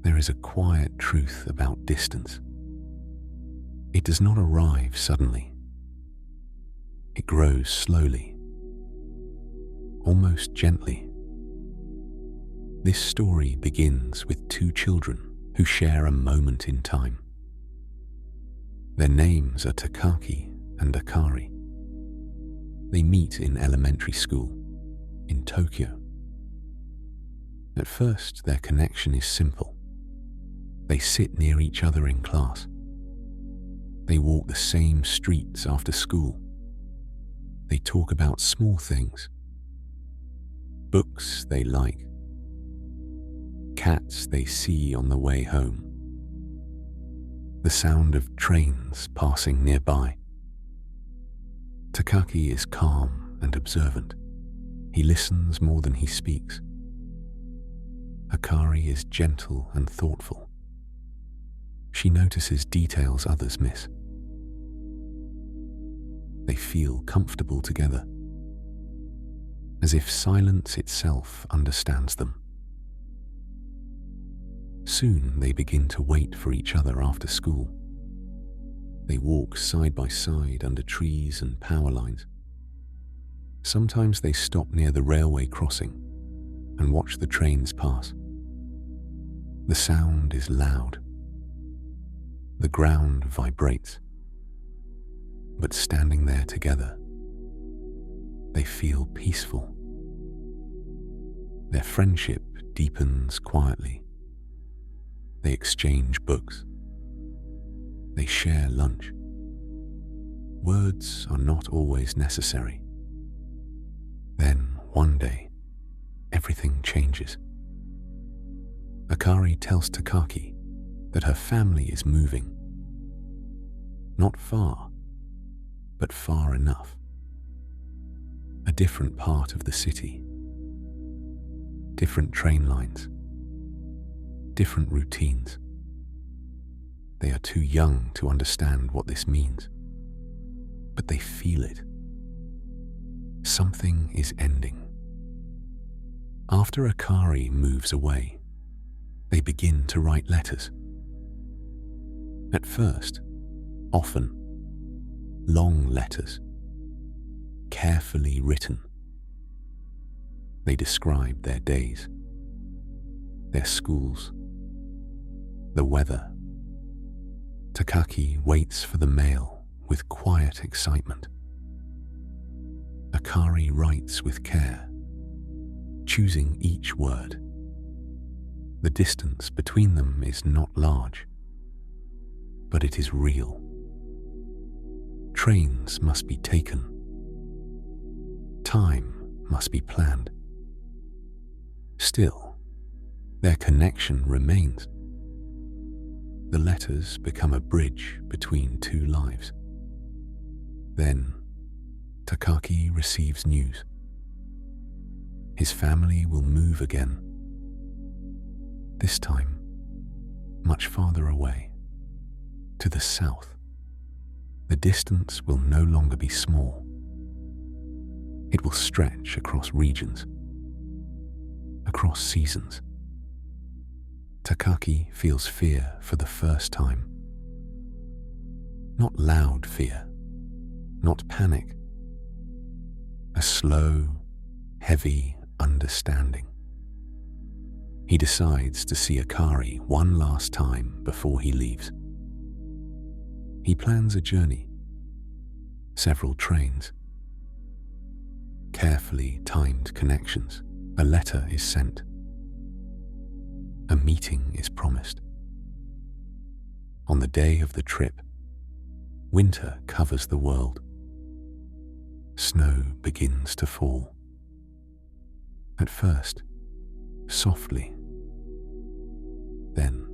There is a quiet truth about distance. It does not arrive suddenly. It grows slowly, almost gently. This story begins with two children who share a moment in time. Their names are Takaki and Akari. They meet in elementary school in Tokyo. At first, their connection is simple. They sit near each other in class. They walk the same streets after school. They talk about small things. Books they like. Cats they see on the way home. The sound of trains passing nearby. Takaki is calm and observant. He listens more than he speaks. Akari is gentle and thoughtful. She notices details others miss. They feel comfortable together, as if silence itself understands them. Soon they begin to wait for each other after school. They walk side by side under trees and power lines. Sometimes they stop near the railway crossing and watch the trains pass. The sound is loud. The ground vibrates. But standing there together, they feel peaceful. Their friendship deepens quietly. They exchange books. They share lunch. Words are not always necessary. Then, one day, everything changes. Akari tells Takaki that her family is moving. Not far, but far enough. A different part of the city. Different train lines. Different routines. They are too young to understand what this means, but they feel it. Something is ending. After Akari moves away, they begin to write letters. At first, often, long letters, carefully written. They describe their days, their schools, the weather. Takaki waits for the mail with quiet excitement. Akari writes with care, choosing each word. The distance between them is not large, but it is real. Trains must be taken. Time must be planned. Still, their connection remains. The letters become a bridge between two lives. Then, Takaki receives news. His family will move again. This time, much farther away, to the south. The distance will no longer be small. It will stretch across regions, across seasons. Takaki feels fear for the first time. Not loud fear, not panic. A slow, heavy understanding. He decides to see Akari one last time before he leaves. He plans a journey, several trains, carefully timed connections. A letter is sent. A meeting is promised. On the day of the trip, winter covers the world. Snow begins to fall. At first, softly, then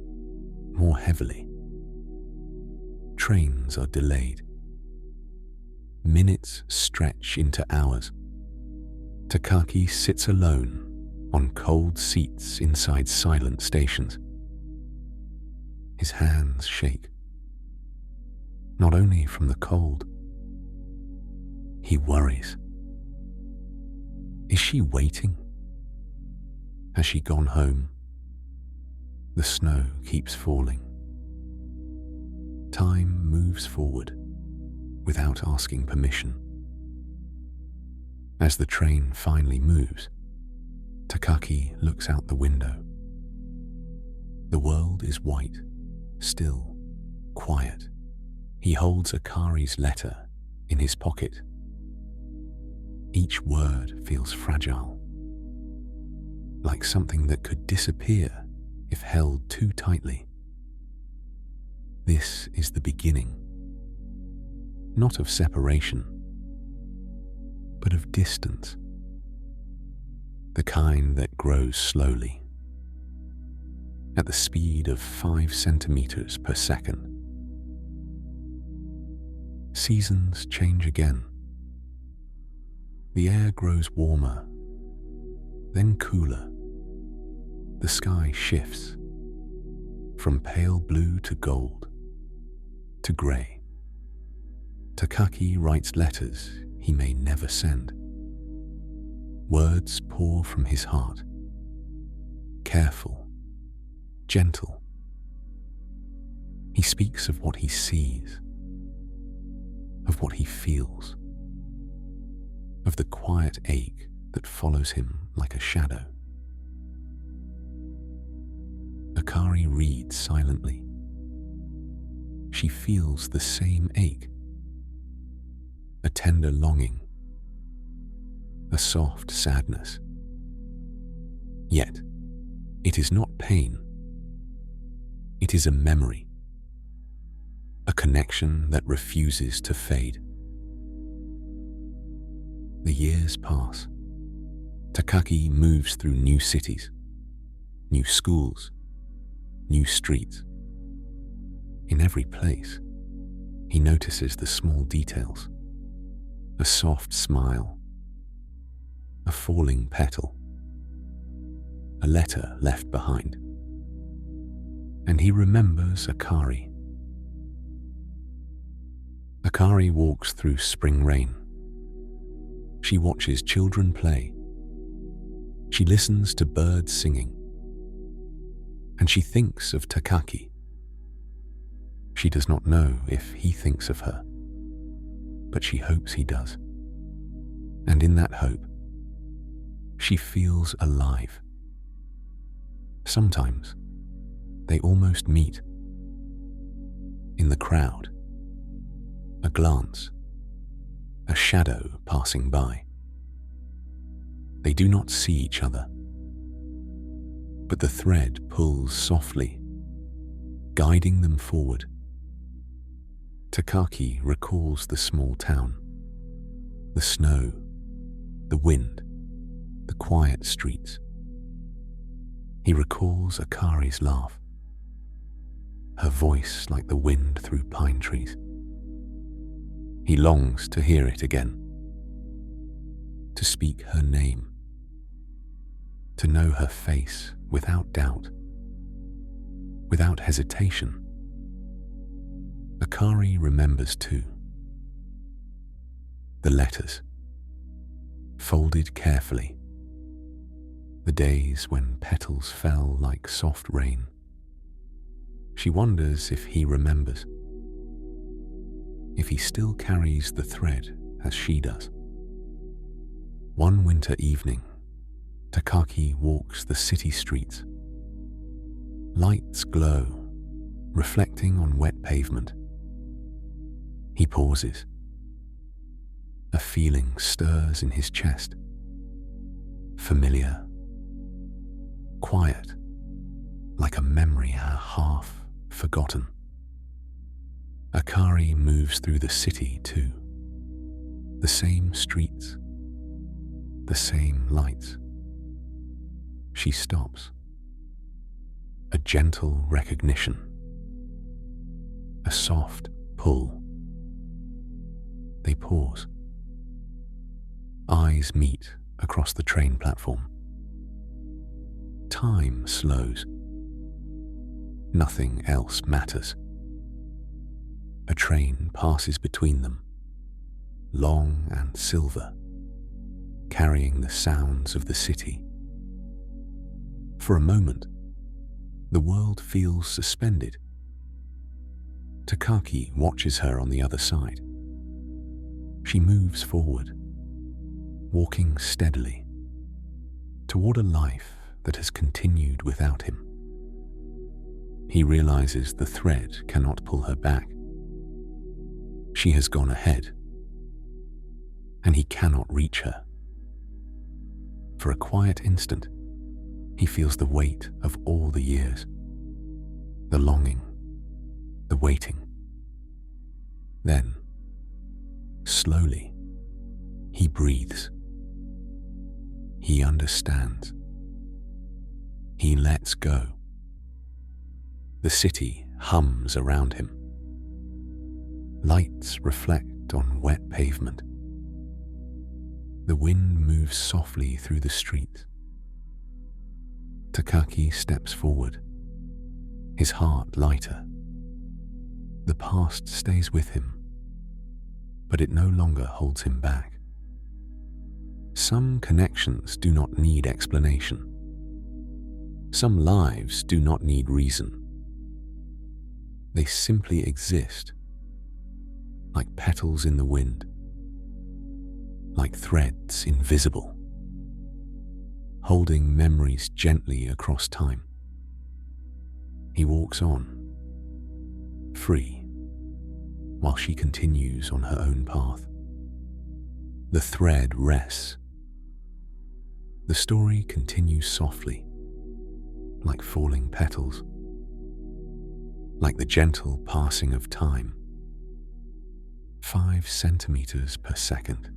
more heavily. Trains are delayed. Minutes stretch into hours. Takaki sits alone on cold seats inside silent stations. His hands shake. Not only from the cold. He worries. Is she waiting? Has she gone home? The snow keeps falling. Time moves forward without asking permission. As the train finally moves, Takaki looks out the window. The world is white, still, quiet. He holds Akari's letter in his pocket. Each word feels fragile, like something that could disappear if held too tightly. This is the beginning, not of separation, but of distance, the kind that grows slowly, at the speed of 5 centimeters per second. Seasons change again. The air grows warmer, then cooler. The sky shifts from pale blue to gold to grey. Takaki writes letters he may never send. Words pour from his heart, careful, gentle. He speaks of what he sees, of what he feels, of the quiet ache that follows him like a shadow. Akari reads silently. She feels the same ache, a tender longing, a soft sadness. Yet, it is not pain. It is a memory, a connection that refuses to fade. The years pass. Takaki moves through new cities, new schools, new streets. In every place, he notices the small details: a soft smile, a falling petal, a letter left behind. And he remembers Akari. Akari walks through spring rain. She watches children play. She listens to birds singing. And she thinks of Takaki. She does not know if he thinks of her, but she hopes he does. And in that hope, she feels alive. Sometimes they almost meet. In the crowd, a glance, a shadow passing by. They do not see each other, but the thread pulls softly, guiding them forward. Takaki recalls the small town, the snow, the wind, the quiet streets. He recalls Akari's laugh, her voice like the wind through pine trees. He longs to hear it again, to speak her name, to know her face without doubt, without hesitation. Akari remembers too. The letters, folded carefully, the days when petals fell like soft rain. She wonders if he remembers, if he still carries the thread as she does. One winter evening, Takaki walks the city streets. Lights glow, reflecting on wet pavement. He pauses. A feeling stirs in his chest. Familiar, quiet, like a memory half forgotten. Akari moves through the city too. The same streets, the same lights. She stops. A gentle recognition. A soft pull. They pause. Eyes meet across the train platform. Time slows. Nothing else matters. A train passes between them, long and silver, carrying the sounds of the city. For a moment, The world feels suspended. Takaki watches her on the other side. She moves forward, walking steadily toward a life that has continued without him. He realizes the thread cannot pull her back. She has gone ahead, and he cannot reach her. For a quiet instant, he feels the weight of all the years, the longing, the waiting. Then, slowly, he breathes. He understands. He lets go. The city hums around him. Lights reflect on wet pavement. The wind moves softly through the streets. Takaki steps forward, his heart lighter. The past stays with him, but it no longer holds him back. Some connections do not need explanation. Some lives do not need reason. They simply exist, like petals in the wind, like threads invisible, holding memories gently across time. He walks on, free, while she continues on her own path. The thread rests. The story continues softly, like falling petals, like the gentle passing of time, 5 centimeters per second.